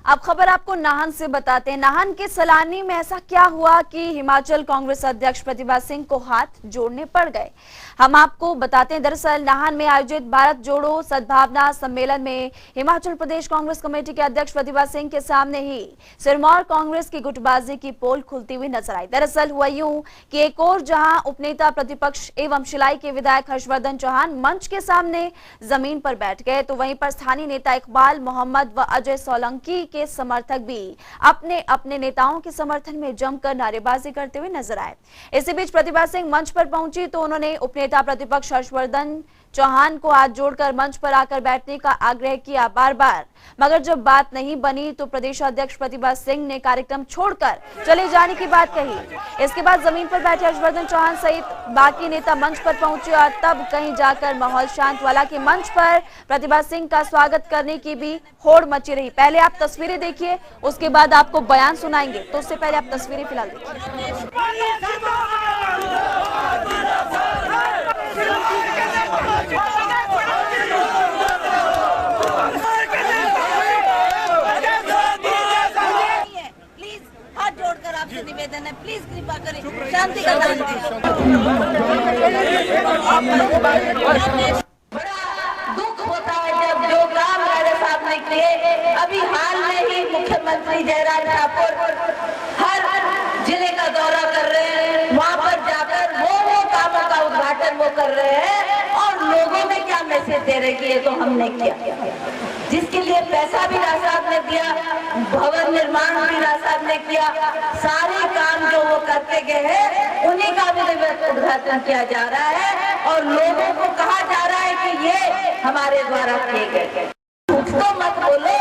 अब खबर आपको नाहन से बताते हैं। नाहन के सलानी में ऐसा क्या हुआ कि हिमाचल कांग्रेस अध्यक्ष प्रतिभा सिंह को हाथ जोड़ने पड़ गए। हम आपको बताते हैं, दरअसल नाहन में आयोजित भारत जोड़ो सद्भावना सम्मेलन में हिमाचल प्रदेश कांग्रेस कमेटी के अध्यक्ष प्रतिभा सिंह के सामने ही सिरमौर कांग्रेस की गुटबाजी की पोल खुलती हुई नजर आई। दरअसल हुआ यूं कि एक और जहां उपनेता प्रतिपक्ष एवं शिलाई के विधायक हर्षवर्धन चौहान मंच के सामने जमीन पर बैठ गए, तो वहीं पर स्थानीय नेता इकबाल मोहम्मद व अजय सोलंकी के समर्थक भी अपने अपने नेताओं के समर्थन में जमकर नारेबाजी करते हुए नजर आए। इसी बीच प्रतिभा सिंह मंच पर पहुंची तो उन्होंने उपनेता प्रतिपक्ष हर्षवर्धन चौहान को हाथ जोड़कर मंच पर आकर बैठने का आग्रह किया बार बार, मगर जब बात नहीं बनी तो प्रदेश अध्यक्ष प्रतिभा सिंह ने कार्यक्रम छोड़कर चले जाने की बात कही। इसके बाद जमीन पर बैठे हर्षवर्धन चौहान सहित बाकी नेता मंच पर पहुंचे और तब कहीं जाकर माहौल शांत वाला कि मंच पर प्रतिभा सिंह का स्वागत करने की भी होड़ मची रही। पहले आप तस्वीरें देखिए, उसके बाद आपको बयान सुनाएंगे, तो उससे पहले आप तस्वीरें फिलहाल देखिए। निवेदन है, प्लीज कृपा करें, शांति का दान दें। बड़ा दुख होता है जब जो काम राजा साहब ने किए। अभी हाल में ही मुख्यमंत्री जयराम ठाकुर हर जिले का दौरा कर रहे हैं, वहाँ पर जाकर वो कामों का उद्घाटन वो कर रहे हैं और लोगों में क्या मैसेज दे रहे कि ये तो हमने किया। जिसके लिए पैसा भी राजा साहब ने दिया, भवन निर्माण भी राजा साहब ने किया, सारे काम जो वो करते गए हैं उन्हीं का भी उद्घाटन किया जा रहा है और लोगों को कहा जा रहा है कि ये हमारे द्वारा किए गए। झूठ तो मत बोलो,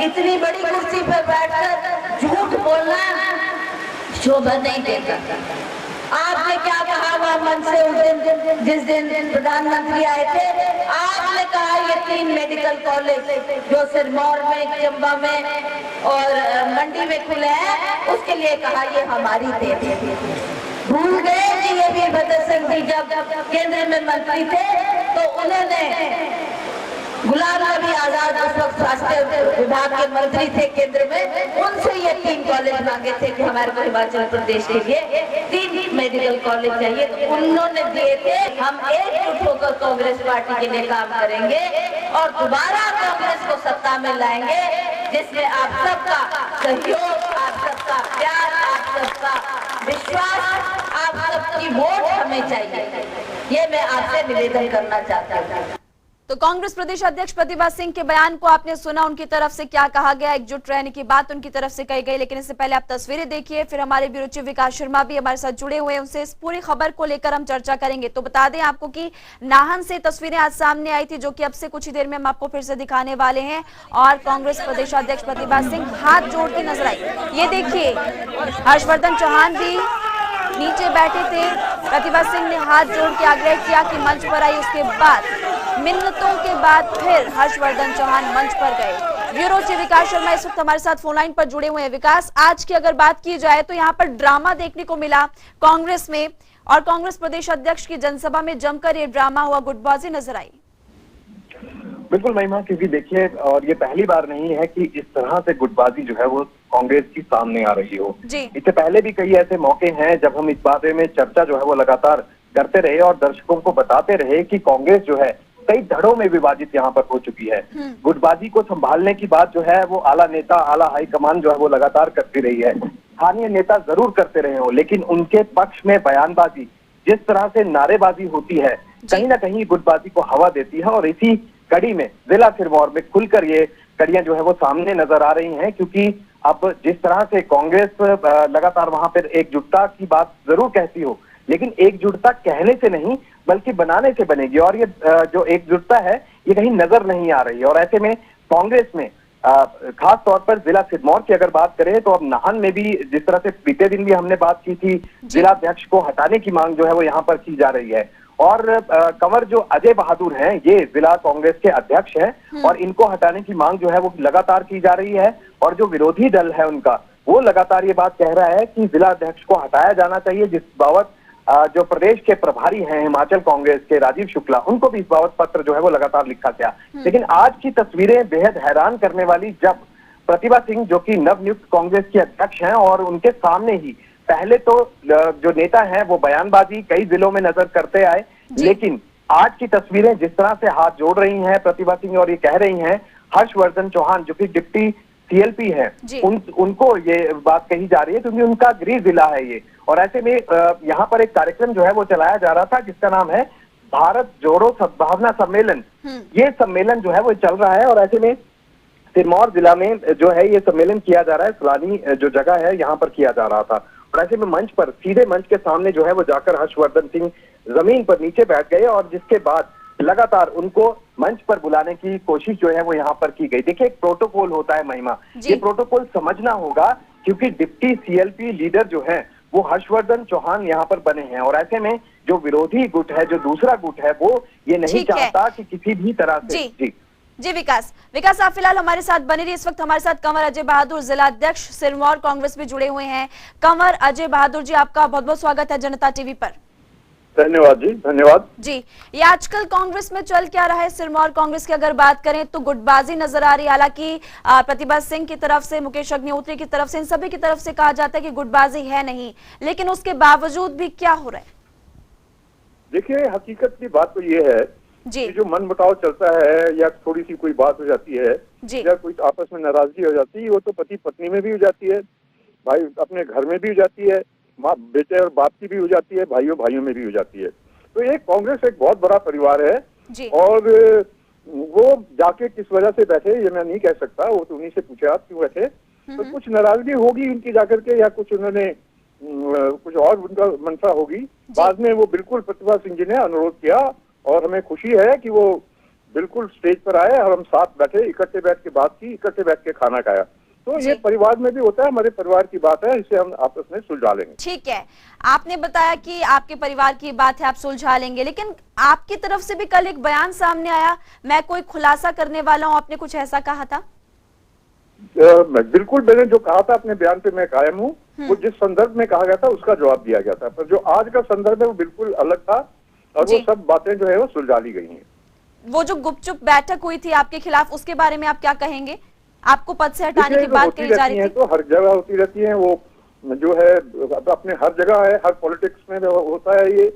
इतनी बड़ी कुर्सी पर बैठकर झूठ बोलना शोभा नहीं देता। आपने क्या कहा वह मंच से उस दिन जिस दिन प्रधानमंत्री आए थे, आपने कहा ये 3 मेडिकल कॉलेज जो सिरमौर में, चंबा में और मंडी में खुले हैं, उसके लिए कहा ये हमारी देन है। भूल गए कि ये वीरभद्र सिंह जी जब केंद्र में मंत्री थे तो उन्होंने गुलाम नबी आजाद उस वक्त स्वास्थ्य विभाग के मंत्री थे केंद्र में, उनसे ये 3 कॉलेज मांगे थे कि हमारे को हिमाचल प्रदेश के लिए 3 मेडिकल कॉलेज चाहिए, तो उन्होंने दिए थे। हम एकजुट होकर कांग्रेस पार्टी के लिए काम करेंगे और दोबारा कांग्रेस को सत्ता में लाएंगे, जिसमें आप सबका सहयोग, आप सबका प्यार, आप सबका विश्वास, आप सबकी वोट हमें चाहिए। ये मैं आपसे निवेदन करना चाहता हूँ। तो कांग्रेस प्रदेश अध्यक्ष प्रतिभा सिंह के बयान को आपने सुना, उनकी तरफ से क्या कहा गया, एकजुट रहने की बात उनकी तरफ से कही गई। लेकिन इससे पहले आप तस्वीरें देखिए, फिर हमारे ब्यूरो चीफ विकास शर्मा भी हमारे साथ जुड़े हुए हैं, उनसे इस पूरी खबर को लेकर हम चर्चा करेंगे। तो बता दें आपको कि नाहन से तस्वीरें आज सामने आई थी, जो कि अब से कुछ ही देर में हम आपको फिर से दिखाने वाले हैं, और कांग्रेस प्रदेश अध्यक्ष प्रतिभा सिंह हाथ जोड़ती नजर आई। ये देखिए, हर्षवर्धन चौहान भी नीचे बैठे थे, प्रतिभा सिंह ने हाथ जोड़ के आग्रह किया कि मंच पर आई। उसके बाद मिन्नतों के बाद फिर हर्षवर्धन चौहान मंच पर गए। ब्यूरो चीफ विकास शर्मा इस वक्त हमारे साथ फोन लाइन पर जुड़े हुए हैं। विकास, आज की अगर बात की जाए तो यहाँ पर ड्रामा देखने को मिला कांग्रेस में, और कांग्रेस प्रदेश अध्यक्ष की जनसभा में जमकर ये ड्रामा हुआ, गुटबाजी नजर आई। बिल्कुल महिमा, क्योंकि देखिए, और ये पहली बार नहीं है कि इस तरह से गुटबाजी जो है वो कांग्रेस की सामने आ रही हो। इससे पहले भी कई ऐसे मौके हैं जब हम इस बारे में चर्चा जो है वो लगातार करते रहे और दर्शकों को बताते रहे कि कांग्रेस जो है कई धड़ों में विभाजित यहाँ पर हो चुकी है। गुटबाजी को संभालने की बात जो है वो आला नेता, आला हाईकमान जो है वो लगातार करती रही है। स्थानीय नेता जरूर करते रहे हो, लेकिन उनके पक्ष में बयानबाजी, जिस तरह से नारेबाजी होती है, कहीं ना कहीं गुटबाजी को हवा देती है। और इसी कड़ी में जिला सिरमौर में खुलकर ये कड़ियां जो है वो सामने नजर आ रही हैं, क्योंकि अब जिस तरह से कांग्रेस लगातार वहां पर एकजुटता की बात जरूर कहती हो, लेकिन एकजुटता कहने से नहीं बल्कि बनाने से बनेगी, और ये जो एकजुटता है ये कहीं नजर नहीं आ रही है। और ऐसे में कांग्रेस में खास तौर पर जिला सिरमौर की अगर बात करें तो अब नाहन में भी जिस तरह से बीते दिन भी हमने बात की थी, जिला अध्यक्ष को हटाने की मांग जो है वो यहाँ पर की जा रही है। और कंवर जो अजय बहादुर हैं, ये जिला कांग्रेस के अध्यक्ष हैं और इनको हटाने की मांग जो है वो लगातार की जा रही है। और जो विरोधी दल है उनका, वो लगातार ये बात कह रहा है कि जिला अध्यक्ष को हटाया जाना चाहिए, जिस बाबत जो प्रदेश के प्रभारी हैं हिमाचल कांग्रेस के राजीव शुक्ला, उनको भी इस बाबत पत्र जो है वो लगातार लिखा गया। लेकिन आज की तस्वीरें बेहद हैरान करने वाली, जब प्रतिभा सिंह जो कि नवनियुक्त कांग्रेस के अध्यक्ष हैं, और उनके सामने ही पहले तो जो नेता हैं वो बयानबाजी कई जिलों में नजर करते आए, लेकिन आज की तस्वीरें जिस तरह से हाथ जोड़ रही हैं प्रतिभा सिंह और ये कह रही हैं, हर्षवर्धन चौहान जो कि डिप्टी सीएलपी है, उनको ये बात कही जा रही है क्योंकि उनका गृह जिला है ये। और ऐसे में यहाँ पर एक कार्यक्रम जो है वो चलाया जा रहा था जिसका नाम है भारत जोड़ो सद्भावना सम्मेलन। ये सम्मेलन जो है वो चल रहा है और ऐसे में सिरमौर जिला में जो है ये सम्मेलन किया जा रहा है, सलानी जो जगह है यहाँ पर किया जा रहा था। और ऐसे में मंच पर सीधे मंच के सामने जो है वो जाकर हर्षवर्धन सिंह जमीन पर नीचे बैठ गए और जिसके बाद लगातार उनको मंच पर बुलाने की कोशिश जो है वो यहाँ पर की गई। देखिए, एक प्रोटोकॉल होता है महिमा, ये प्रोटोकॉल समझना होगा क्योंकि डिप्टी सीएलपी लीडर जो है वो हर्षवर्धन चौहान यहाँ पर बने हैं और ऐसे में जो विरोधी गुट है, जो दूसरा गुट है, वो ये नहीं चाहता कि किसी भी तरह से जी विकास आप फिलहाल हमारे साथ बने रहिए। इस वक्त हमारे साथ कंवर अजय बहादुर, जिला अध्यक्ष सिरमौर कांग्रेस में जुड़े हुए हैं। कंवर अजय बहादुर जी, आपका बहुत बहुत स्वागत है जनता टीवी पर। धन्यवाद जी, धन्यवाद जी। ये आजकल कांग्रेस में चल क्या रहा है? सिरमौर कांग्रेस की अगर बात करें तो गुटबाजी नजर आ रही है। हालांकि प्रतिभा सिंह की तरफ से, मुकेश अग्निहोत्री की तरफ से, इन सभी की तरफ से कहा जाता है कि गुटबाजी है नहीं, लेकिन उसके बावजूद भी क्या हो रहा है? देखिए, हकीकत की बात तो ये है कि जो मन मुटाव चलता है या थोड़ी सी कोई बात हो जाती है या कोई आपस में नाराजगी हो जाती है, वो तो पति पत्नी में भी हो जाती है, भाई अपने घर में भी हो जाती है, माँ बेटे और बाप की भी हो जाती है, भाइयों भाइयों में भी हो जाती है। तो ये कांग्रेस एक बहुत बड़ा परिवार है और वो जाके किस वजह से बैठे ये मैं नहीं कह सकता, वो तो उन्हीं से पूछे आप क्यों बैठे। तो कुछ नाराजगी होगी उनकी जाकर के, या कुछ उन्होंने कुछ और उनका मंशा होगी। बाद में वो बिल्कुल प्रतिभा सिंह जी ने अनुरोध किया और हमें खुशी है कि वो बिल्कुल स्टेज पर आए और हम साथ बैठे, इकट्ठे बैठ के बात की, इकट्ठे बैठ के खाना खाया। तो ये परिवार में भी होता है, हमारे परिवार की बात है, इसे हम आपस में सुलझा लेंगे। ठीक है, आपने बताया कि आपके परिवार की बात है, आप सुलझा लेंगे, लेकिन आपकी तरफ से भी कल एक बयान सामने आया, मैं कोई खुलासा करने वाला हूं, आपने कुछ ऐसा कहा था? बिल्कुल, मैंने जो कहा था अपने बयान पे मैं कायम हूँ। वो जिस संदर्भ में कहा गया था उसका जवाब दिया गया था, पर जो आज का संदर्भ है वो बिल्कुल अलग था और वो सब बातें जो है वो सुलझा ली गई हैं। वो जो गुपचुप बैठक हुई थी आपके खिलाफ, उसके बारे में आप क्या कहेंगे? आपको पद से हटाने की बात कही जा रही थी। तो हर जगह होती रहती है, वो जो है अपने हर जगह है, हर पॉलिटिक्स में होता है, ये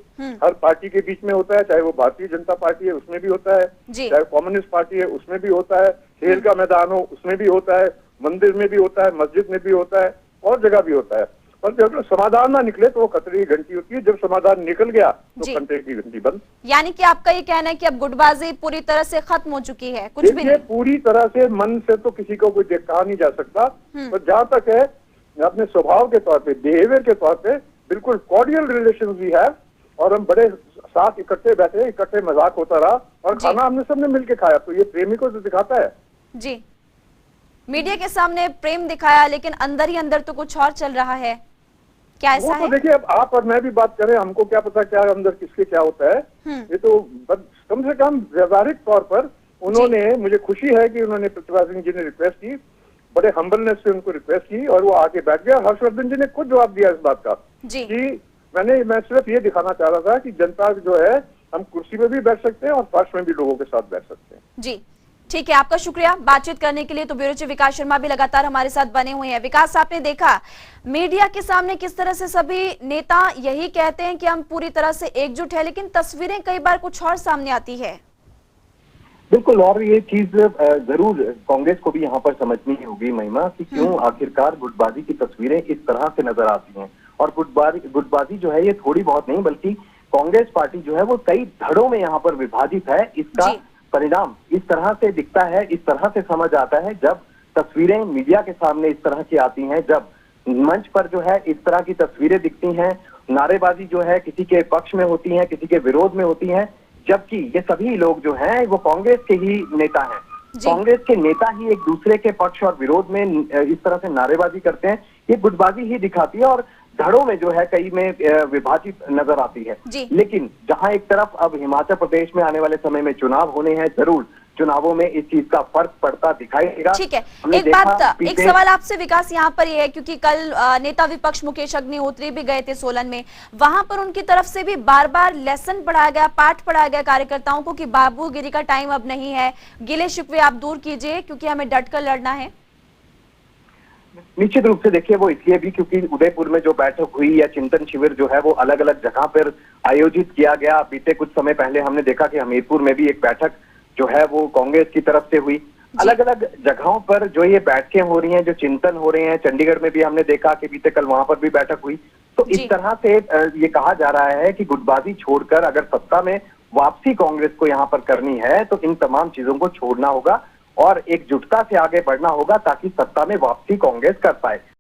हर पार्टी के बीच में होता है, चाहे वो भारतीय जनता पार्टी है उसमें भी होता है, चाहे कम्युनिस्ट पार्टी है उसमें भी होता है, खेल का मैदान हो उसमें भी होता है, मंदिर में भी होता है, मस्जिद में भी होता है, और जगह भी होता है। और जब समाधान ना निकले तो वो कतरे की घंटी होती है, जब समाधान निकल गया तो घंटे की घंटी बंद। यानी कि आपका ये कहना है कि अब गुटबाजी पूरी तरह से खत्म हो चुकी है? कुछ भी नहीं, पूरी तरह से मन से तो किसी को कोई कहा नहीं जा सकता, पर जहाँ तक है अपने स्वभाव के तौर पे, बिहेवियर के तौर पे बिल्कुल कॉर्डियल रिलेशन भी है और हम बड़े साथ इकट्ठे बैठे, इकट्ठे मजाक होता रहा और खाना हमने सबने मिलके खाया। तो ये प्रेमी को तो दिखाता है। जी, मीडिया के सामने प्रेम दिखाया, लेकिन अंदर ही अंदर तो कुछ और चल रहा है, क्या ऐसा है? देखिए, अब आप और मैं भी बात करें, हमको क्या पता क्या अंदर किसके क्या होता है। ये तो कम से कम व्यवहारिक तौर पर उन्होंने, मुझे खुशी है कि उन्होंने प्रतिभा सिंह जी ने रिक्वेस्ट की, बड़े हम्बलनेस से उनको रिक्वेस्ट की और वो आके बैठ गया। हर्षवर्धन जी ने खुद जवाब दिया इस बात का कि मैं सिर्फ ये दिखाना चाह रहा था कि जनता जो है, हम कुर्सी में भी बैठ सकते हैं और फर्श में भी लोगों के साथ बैठ सकते हैं। जी ठीक है, आपका शुक्रिया बातचीत करने के लिए। तो ब्यूरो चीफ विकास शर्मा भी लगातार हमारे साथ बने हुए हैं। विकास, आपने देखा मीडिया के सामने किस तरह से सभी नेता यही कहते हैं कि हम पूरी तरह से एकजुट है, लेकिन तस्वीरें कई बार कुछ और सामने आती है। बिल्कुल, और ये चीज जरूर कांग्रेस को भी यहाँ पर समझनी होगी महिमा, कि क्यों आखिरकार गुटबाजी की तस्वीरें इस तरह से नजर आती हैं। और गुटबाजी जो है ये थोड़ी बहुत नहीं, बल्कि कांग्रेस पार्टी जो है वो कई धड़ों में यहाँ पर विभाजित है। इसका परिणाम इस तरह से दिखता है, इस तरह से समझ आता है जब तस्वीरें मीडिया के सामने इस तरह की आती हैं, जब मंच पर जो है इस तरह की तस्वीरें दिखती हैं, नारेबाजी जो है किसी के पक्ष में होती है, किसी के विरोध में होती है, जबकि ये सभी लोग जो हैं वो कांग्रेस के ही नेता हैं। कांग्रेस के नेता ही एक दूसरे के पक्ष और विरोध में इस तरह से नारेबाजी करते हैं, ये गुटबाजी ही दिखाती है और धड़ों में जो है कई में विभाजित नजर आती है। लेकिन जहां एक तरफ अब हिमाचल प्रदेश में आने वाले समय में चुनाव होने हैं, जरूर चुनावों में इस चीज का फर्क पड़ता दिखाई देगा। ठीक है, एक सवाल आपसे विकास यहाँ पर ये है, क्योंकि कल नेता विपक्ष मुकेश अग्निहोत्री भी गए थे सोलन में, वहां पर उनकी तरफ से भी बार बार लेसन पढ़ाया गया, पाठ पढ़ाया गया कार्यकर्ताओं को कि बाबूगिरी का टाइम अब नहीं है, गिले शिकवे आप दूर कीजिए क्योंकि हमें डट कर लड़ना है। निश्चित रूप से देखिए वो इसलिए भी क्योंकि उदयपुर में जो बैठक हुई या चिंतन शिविर जो है वो अलग अलग जगह पर आयोजित किया गया। बीते कुछ समय पहले हमने देखा कि हमीरपुर में भी एक बैठक जो है वो कांग्रेस की तरफ से हुई। अलग अलग जगहों पर जो ये बैठकें हो रही हैं, जो चिंतन हो रहे हैं, चंडीगढ़ में भी हमने देखा कि बीते कल वहां पर भी बैठक हुई। तो इस तरह से ये कहा जा रहा है कि गुटबाजी छोड़कर अगर सत्ता में वापसी कांग्रेस को यहाँ पर करनी है तो इन तमाम चीजों को छोड़ना होगा और एकजुटता से आगे बढ़ना होगा ताकि सत्ता में वापसी कांग्रेस कर पाए।